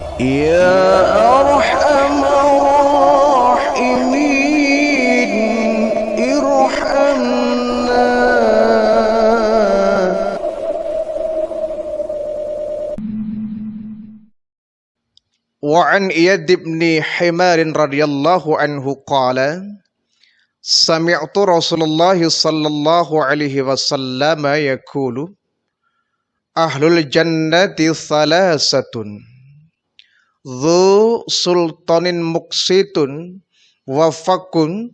Ya Arhamar Rahimin, irhamna. Wa an Iyad bin Himar radhiyallahu anhu qala sami'tu Rasulullah sallallahu alaihi wasallam yaqulu ahlul jannati thalathatun dzu sultanin muqsitun wa fakun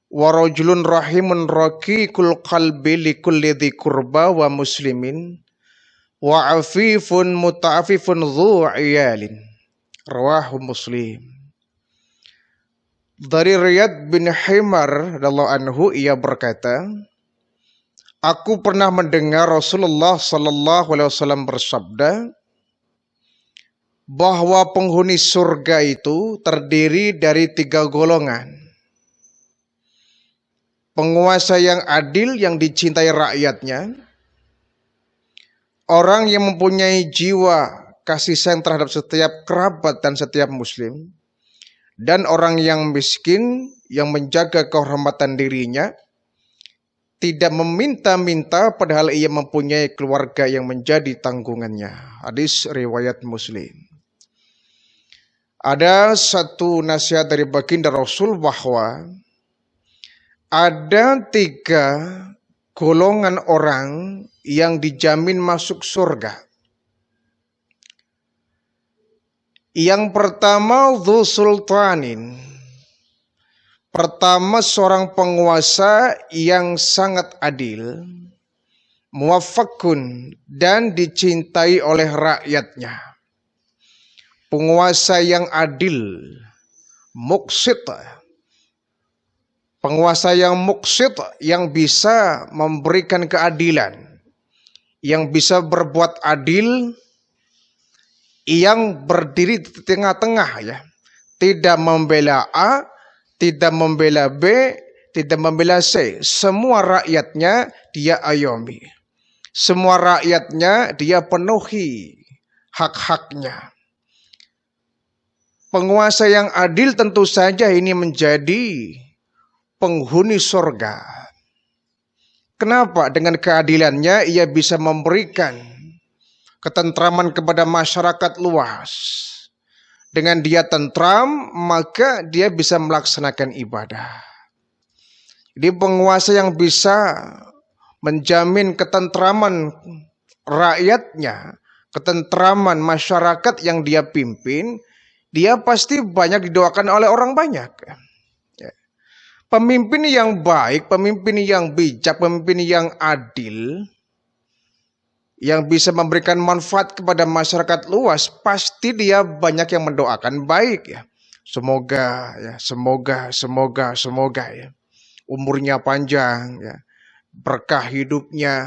wa rajulun rahimun raqiqul qalbi likulli dhi qurba wa muslimin wa afifun muta'afifun dzu iyalin. Rawahu Muslim. Dari Riyad bin Himar radhiyallahu anhu, ia berkata, aku pernah mendengar Rasulullah sallallahu alaihi wasallam bersabda bahwa penghuni surga itu terdiri dari 3 golongan. Penguasa yang adil yang dicintai rakyatnya, orang yang mempunyai jiwa kasih sayang terhadap setiap kerabat dan setiap muslim, dan orang yang miskin yang menjaga kehormatan dirinya, tidak meminta-minta padahal ia mempunyai keluarga yang menjadi tanggungannya. Hadis riwayat Muslim. Ada satu nasihat dari baginda Rasul bahwa ada 3 golongan orang yang dijamin masuk surga. Yang pertama, dzu sultanin. Pertama, seorang penguasa yang sangat adil, muwaffaqun, dan dicintai oleh rakyatnya. Penguasa yang adil, muqsit. Penguasa yang muqsit, yang bisa memberikan keadilan, yang bisa berbuat adil, yang berdiri di tengah-tengah, ya. Tidak membela A, tidak membela B, tidak membela C. Semua rakyatnya dia ayomi. Semua rakyatnya dia penuhi hak-haknya. Penguasa yang adil tentu saja ini menjadi penghuni surga. Kenapa? Dengan keadilannya ia bisa memberikan ketentraman kepada masyarakat luas. Dengan dia tentram, maka dia bisa melaksanakan ibadah. Jadi penguasa yang bisa menjamin ketentraman rakyatnya, ketentraman masyarakat yang dia pimpin, dia pasti banyak didoakan oleh orang banyak. Pemimpin yang baik, pemimpin yang bijak, pemimpin yang adil, yang bisa memberikan manfaat kepada masyarakat luas, pasti dia banyak yang mendoakan baik, ya. Semoga ya. Umurnya panjang, ya. Berkah hidupnya.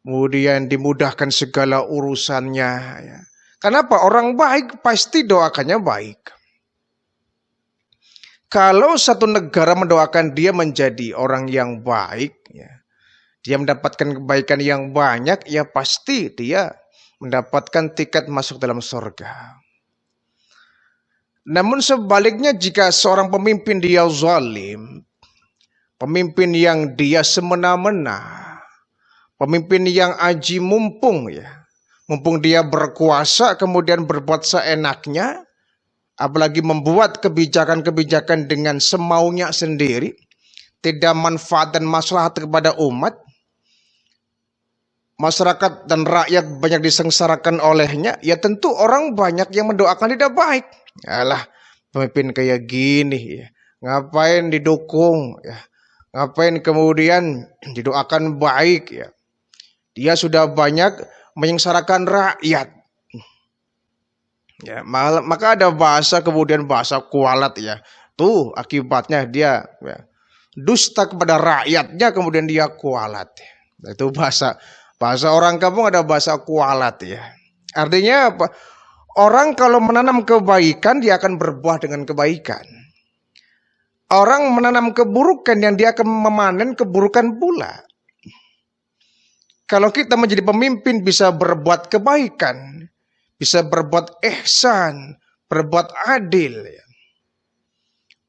Kemudian dimudahkan segala urusannya, ya. Kenapa? Orang baik pasti doakannya baik. Kalau satu negara mendoakan dia menjadi orang yang baik, ya, dia mendapatkan kebaikan yang banyak, ya pasti dia mendapatkan tiket masuk dalam surga. Namun sebaliknya, jika seorang pemimpin dia zalim, pemimpin yang dia semena-mena, pemimpin yang aji mumpung, ya, mumpung dia berkuasa kemudian berbuat seenaknya, apalagi membuat kebijakan-kebijakan dengan semaunya sendiri, tidak manfaat dan maslahat kepada umat, masyarakat dan rakyat banyak disengsarakan olehnya, ya tentu orang banyak yang mendoakan tidak baik. Alah, pemimpin kayak gini, ya, ngapain didukung, ya, ngapain kemudian didoakan baik, ya. Dia sudah banyak menyengsarakan rakyat. Ya, maka ada bahasa kemudian bahasa kualat, ya. Tuh akibatnya dia, ya, dusta kepada rakyatnya kemudian dia kualat. Itu bahasa orang kampung, ada bahasa kualat, ya. Artinya apa? Orang kalau menanam kebaikan dia akan berbuah dengan kebaikan. Orang menanam keburukan yang dia akan memanen keburukan pula. Kalau kita menjadi pemimpin bisa berbuat kebaikan, bisa berbuat ihsan, berbuat adil, ya,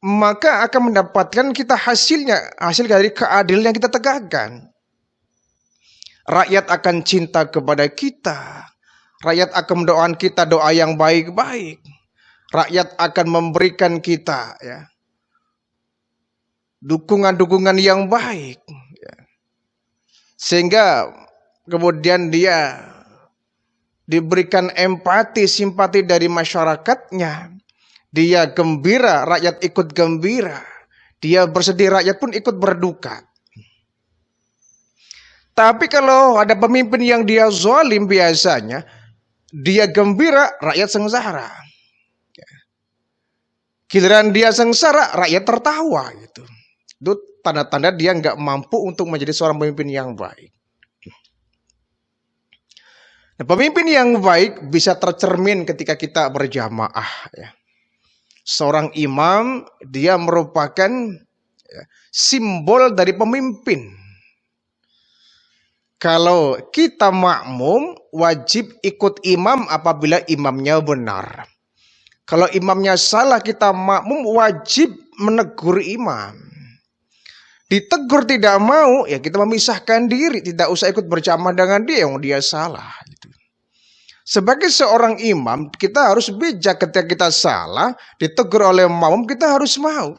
maka akan mendapatkan kita hasil dari keadilan yang kita tegakkan. Rakyat akan cinta kepada kita. Rakyat akan mendoakan kita doa yang baik-baik. Rakyat akan memberikan kita, ya, dukungan-dukungan yang baik, ya. Sehingga kemudian dia diberikan empati, simpati dari masyarakatnya. Dia gembira, rakyat ikut gembira. Dia bersedih, rakyat pun ikut berduka. Tapi kalau ada pemimpin yang dia zalim, biasanya dia gembira, rakyat sengsara. Giliran dia sengsara, rakyat tertawa gitu. Itu tanda-tanda dia nggak mampu untuk menjadi seorang pemimpin yang baik. Nah, pemimpin yang baik bisa tercermin ketika kita berjamaah, ya. Seorang imam, dia merupakan, ya, simbol dari pemimpin. Kalau kita makmum, wajib ikut imam apabila imamnya benar. Kalau imamnya salah, kita makmum wajib menegur imam. Ditegur tidak mau, ya kita memisahkan diri, tidak usah ikut berjamaah dengan dia yang dia salah. Gitu. Sebagai seorang imam, kita harus bijak ketika kita salah, ditegur oleh makmum, kita harus mau.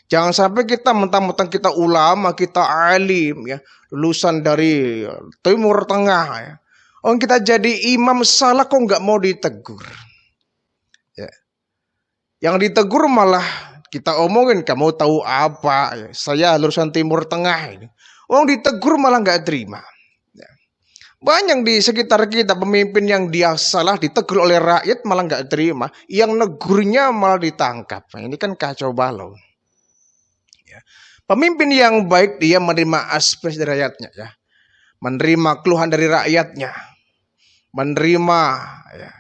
Jangan sampai kita mentang-mentang kita ulama, kita alim, ya, lulusan dari Timur Tengah, ya. Oh, kita jadi imam salah kok nggak mau ditegur. Ya. Yang ditegur malah kita omongin, kamu tahu apa? Ya, saya lulusan Timur Tengah ini. Oh, ditegur malah nggak terima. Banyak di sekitar kita pemimpin yang dia salah ditegur oleh rakyat malah nggak terima, yang negurnya malah ditangkap. Nah, ini kan kacau balau. Ya. Pemimpin yang baik dia menerima aspirasi dari rakyatnya, ya, menerima keluhan dari rakyatnya, menerima, ya,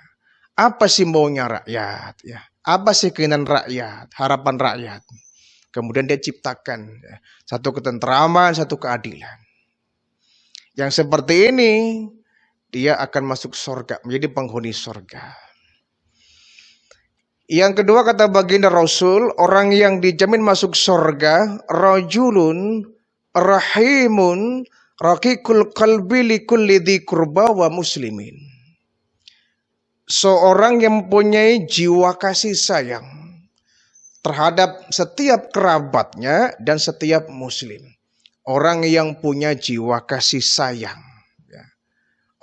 apa sih maunya rakyat, ya, apa sih keinginan rakyat, harapan rakyat. Kemudian dia ciptakan, ya, satu ketentraman, satu keadilan. Yang seperti ini, dia akan masuk surga, menjadi penghuni surga. Yang kedua kata baginda Rasul, orang yang dijamin masuk surga, rajulun rahimun raqiqul qalbi likulli dzi qurba wa muslimin. Seorang yang mempunyai jiwa kasih sayang terhadap setiap kerabatnya dan setiap muslim. Orang yang punya jiwa kasih sayang, ya.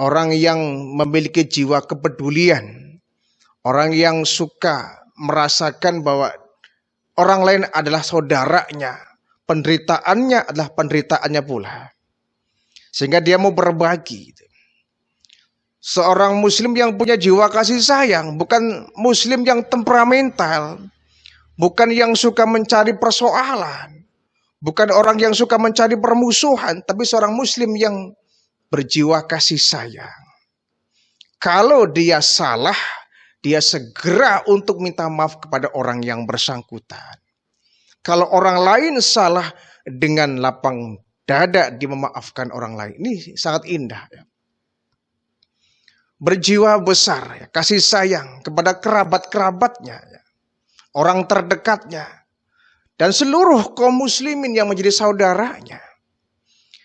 Orang yang memiliki jiwa kepedulian, orang yang suka merasakan bahwa orang lain adalah saudaranya, penderitaannya adalah penderitaannya pula, sehingga dia mau berbagi. Seorang muslim yang punya jiwa kasih sayang, bukan muslim yang temperamental, bukan yang suka mencari persoalan, bukan orang yang suka mencari permusuhan, tapi seorang muslim yang berjiwa kasih sayang. Kalau dia salah, dia segera untuk minta maaf kepada orang yang bersangkutan. Kalau orang lain salah, dengan lapang dada dia memaafkan orang lain. Ini sangat indah, ya. Berjiwa besar, ya, kasih sayang kepada kerabat-kerabatnya, ya, orang terdekatnya, dan seluruh kaum muslimin yang menjadi saudaranya.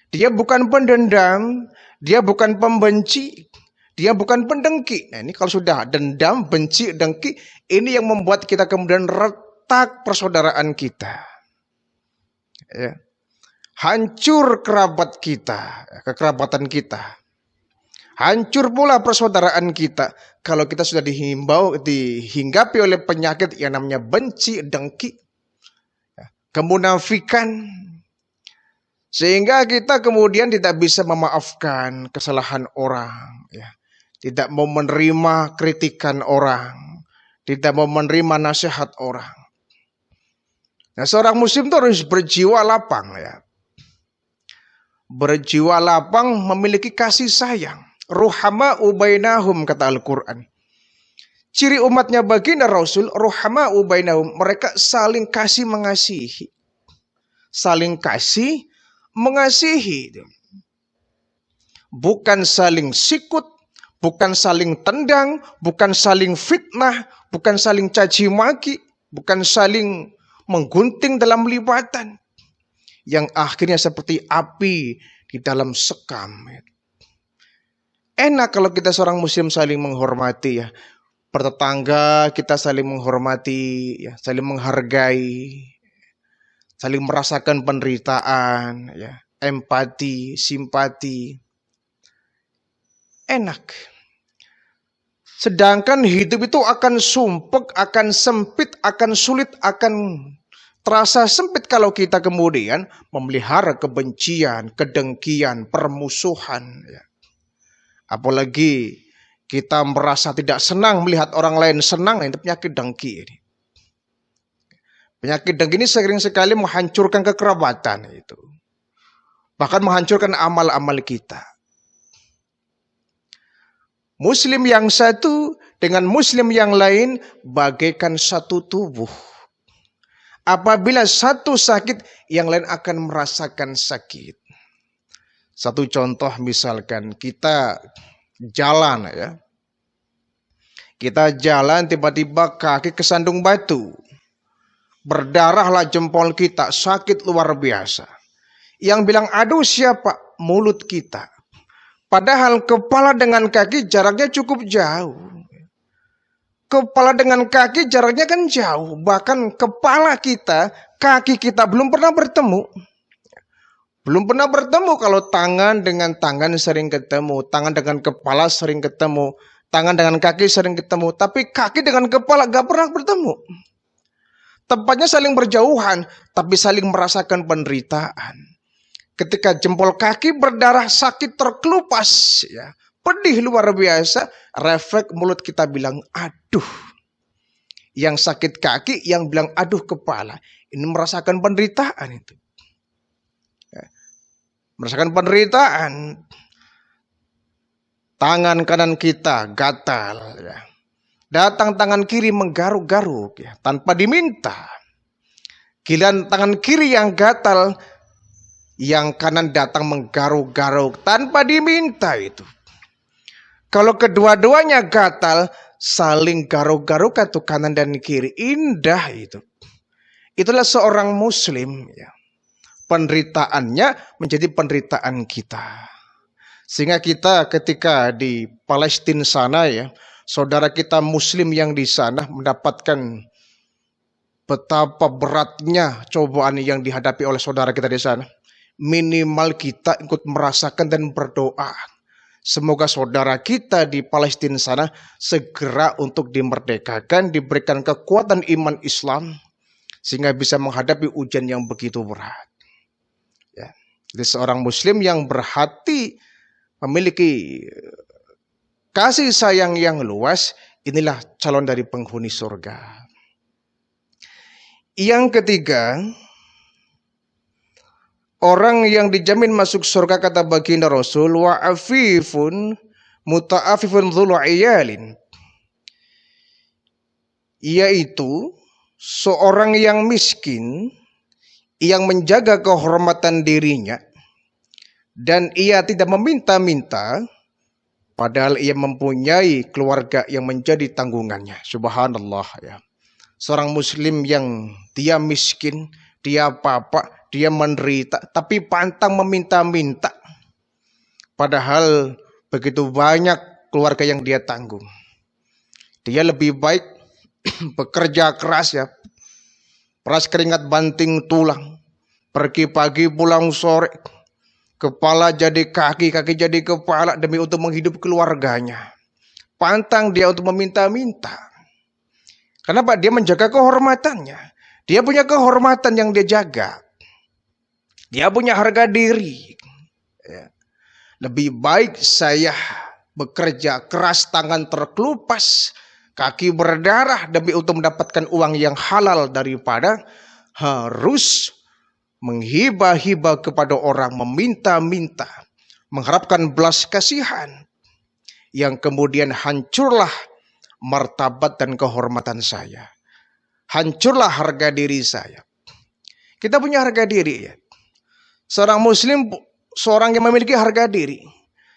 Dia bukan pendendam, dia bukan pembenci, dia bukan pendengki. Nah, ini kalau sudah dendam, benci, dengki, ini yang membuat kita kemudian retak persaudaraan kita. Ya. Hancur kerabat kita, kekerabatan kita. Hancur pula persaudaraan kita kalau kita sudah dihinggapi oleh penyakit yang namanya benci, dengki, kemunafikan, sehingga kita kemudian tidak bisa memaafkan kesalahan orang, ya. Tidak mau menerima kritikan orang, tidak mau menerima nasihat orang. Nah, seorang muslim itu harus berjiwa lapang, ya. Berjiwa lapang, memiliki kasih sayang. Ruhama ubainahum, kata Al-Quran. Ciri umatnya baginda Rasul, ruhama ubainahum, mereka saling kasih mengasihi. Saling kasih mengasihi. Bukan saling sikut, bukan saling tendang, bukan saling fitnah, bukan saling caci maki, bukan saling menggunting dalam libatan yang akhirnya seperti api di dalam sekam. Enak kalau kita seorang muslim saling menghormati ya. Bertetangga kita saling menghormati ya, saling menghargai, saling merasakan penderitaan ya, empati, simpati. Enak. Sedangkan hidup itu akan sumpek, akan sempit, akan sulit, akan terasa sempit kalau kita kemudian memelihara kebencian, kedengkian, permusuhan ya. Apalagi kita merasa tidak senang melihat orang lain senang, itu penyakit dengki ini. Penyakit dengki ini sering sekali menghancurkan kekerabatan itu. Bahkan menghancurkan amal-amal kita. Muslim yang satu dengan muslim yang lain bagaikan satu tubuh. Apabila satu sakit, yang lain akan merasakan sakit. Satu contoh misalkan kita jalan ya. Kita jalan tiba-tiba kaki kesandung batu. Berdarahlah jempol kita, sakit luar biasa. Yang bilang aduh siapa? Mulut kita. Padahal kepala dengan kaki jaraknya cukup jauh. Kepala dengan kaki jaraknya kan jauh. Bahkan kepala kita, kaki kita belum pernah bertemu. Belum pernah bertemu. Kalau tangan dengan tangan sering ketemu. Tangan dengan kepala sering ketemu. Tangan dengan kaki sering ketemu. Tapi kaki dengan kepala gak pernah bertemu. Tempatnya saling berjauhan. Tapi saling merasakan penderitaan. Ketika jempol kaki berdarah, sakit terkelupas. Ya, pedih luar biasa. Refleks mulut kita bilang aduh. Yang sakit kaki, yang bilang aduh kepala. Ini merasakan penderitaan itu. Merasakan penderitaan. Tangan kanan kita gatal ya. Datang tangan kiri menggaruk-garuk ya, tanpa diminta. Giliran tangan kiri yang gatal, yang kanan datang menggaruk-garuk tanpa diminta itu. Kalau kedua-duanya gatal, saling garuk-garuk atau kanan dan kiri. Indah itu. Itulah seorang muslim ya. Penderitaannya menjadi penderitaan kita. Sehingga kita ketika di Palestina sana ya, saudara kita muslim yang di sana mendapatkan betapa beratnya cobaan yang dihadapi oleh saudara kita di sana. Minimal kita ikut merasakan dan berdoa. Semoga saudara kita di Palestina sana segera untuk dimerdekakan, diberikan kekuatan iman Islam, sehingga bisa menghadapi ujian yang begitu berat. Jadi seorang muslim yang berhati memiliki kasih sayang yang luas, inilah calon dari penghuni surga. Yang ketiga, orang yang dijamin masuk surga kata baginda Rasul, wa afifun muta'afifun dzul iyalin, yaitu seorang yang miskin yang menjaga kehormatan dirinya dan ia tidak meminta-minta padahal ia mempunyai keluarga yang menjadi tanggungannya. Subhanallah ya. Seorang muslim yang dia miskin, dia apa-apa, dia menderita tapi pantang meminta-minta. Padahal begitu banyak keluarga yang dia tanggung. Dia lebih baik bekerja keras ya. Peras keringat banting tulang. Pergi pagi pulang sore. Kepala jadi kaki, kaki jadi kepala demi untuk menghidupi keluarganya. Pantang dia untuk meminta-minta. Kenapa? Dia menjaga kehormatannya. Dia punya kehormatan yang dia jaga. Dia punya harga diri. Ya. Lebih baik saya bekerja keras, tangan terkelupas, kaki berdarah demi untuk mendapatkan uang yang halal daripada harus menghibah-hibah kepada orang, meminta-minta, mengharapkan belas kasihan, yang kemudian hancurlah martabat dan kehormatan saya. Hancurlah harga diri saya. Kita punya harga diri ya. Seorang muslim, seorang yang memiliki harga diri.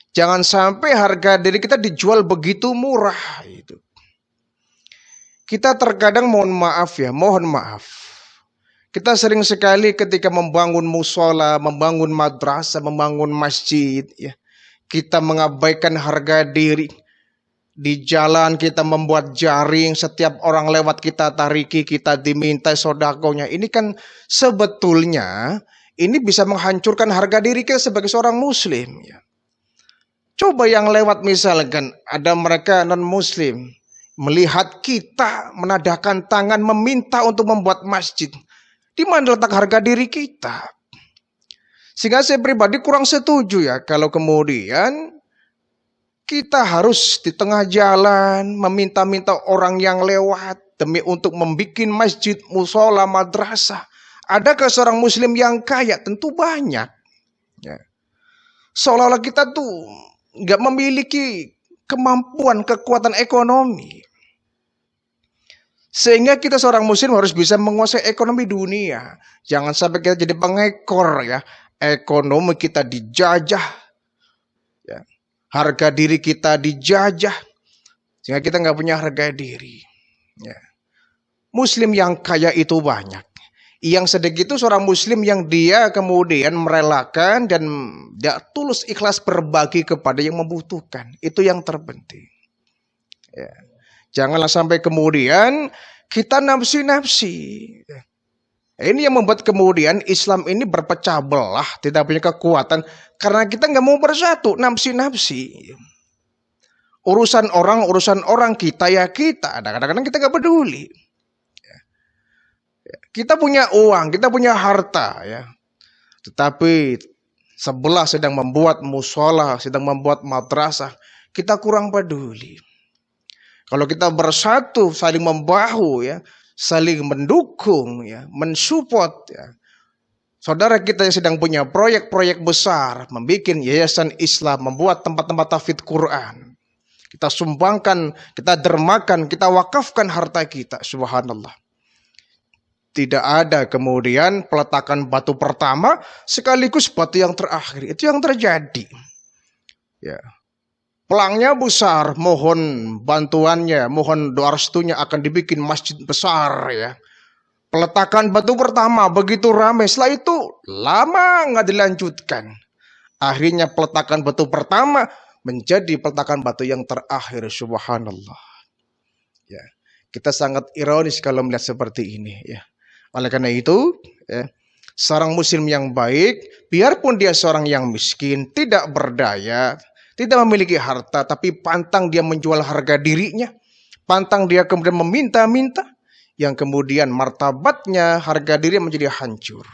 Jangan sampai harga diri kita dijual begitu murah itu. Kita terkadang mohon maaf ya, mohon maaf. Kita sering sekali ketika membangun musola, membangun madrasah, membangun masjid, ya, kita mengabaikan harga diri. Di jalan kita membuat jaring, setiap orang lewat kita tariki, kita diminta sodakonya. Ini kan sebetulnya ini bisa menghancurkan harga diri kita sebagai seorang muslim. Ya. Coba yang lewat misalkan ada mereka non-muslim, melihat kita menadahkan tangan meminta untuk membuat masjid. Di mana letak harga diri kita? Sehingga saya pribadi kurang setuju ya kalau kemudian kita harus di tengah jalan meminta-minta orang yang lewat demi untuk membuat masjid, musola, madrasah. Adakah seorang muslim yang kaya? Tentu banyak. Ya. Seolah-olah kita tuh nggak memiliki kemampuan, kekuatan ekonomi. Sehingga kita seorang muslim harus bisa menguasai ekonomi dunia. Jangan sampai kita jadi pengekor ya. Ekonomi kita dijajah. Ya. Harga diri kita dijajah. Sehingga kita nggak punya harga diri. Ya. Muslim yang kaya itu banyak. Yang sedikit itu seorang muslim yang dia kemudian merelakan dan dia tulus ikhlas berbagi kepada yang membutuhkan. Itu yang terpenting. Ya. Janganlah sampai kemudian kita nafsi-nafsi. Ini yang membuat kemudian Islam ini berpecah belah, tidak punya kekuatan. Karena kita nggak mau bersatu, nafsi-nafsi. Urusan orang kita ya kita. Kadang-kadang kita nggak peduli. Kita punya uang, kita punya harta. Ya. Tetapi sebelah sedang membuat musola, sedang membuat madrasah. Kita kurang peduli. Kalau kita bersatu, saling membahu, ya, saling mendukung, ya, mensupport, ya. Saudara kita yang sedang punya proyek-proyek besar, membuat yayasan Islam, membuat tempat-tempat tahfidz Quran. Kita sumbangkan, kita dermakan, kita wakafkan harta kita, subhanallah. Tidak ada kemudian peletakan batu pertama sekaligus batu yang terakhir. Itu yang terjadi. Ya. Pelangnya besar, mohon bantuannya, mohon doa restunya akan dibikin masjid besar ya. Peletakan batu pertama begitu ramai, setelah itu lama nggak dilanjutkan. Akhirnya peletakan batu pertama menjadi peletakan batu yang terakhir, subhanallah. Ya, kita sangat ironis kalau melihat seperti ini ya. Oleh karena itu, ya, seorang muslim yang baik, biarpun dia seorang yang miskin, tidak berdaya, tidak memiliki harta, tapi pantang dia menjual harga dirinya. Pantang dia kemudian meminta-minta. Yang kemudian martabatnya, harga diri menjadi hancur.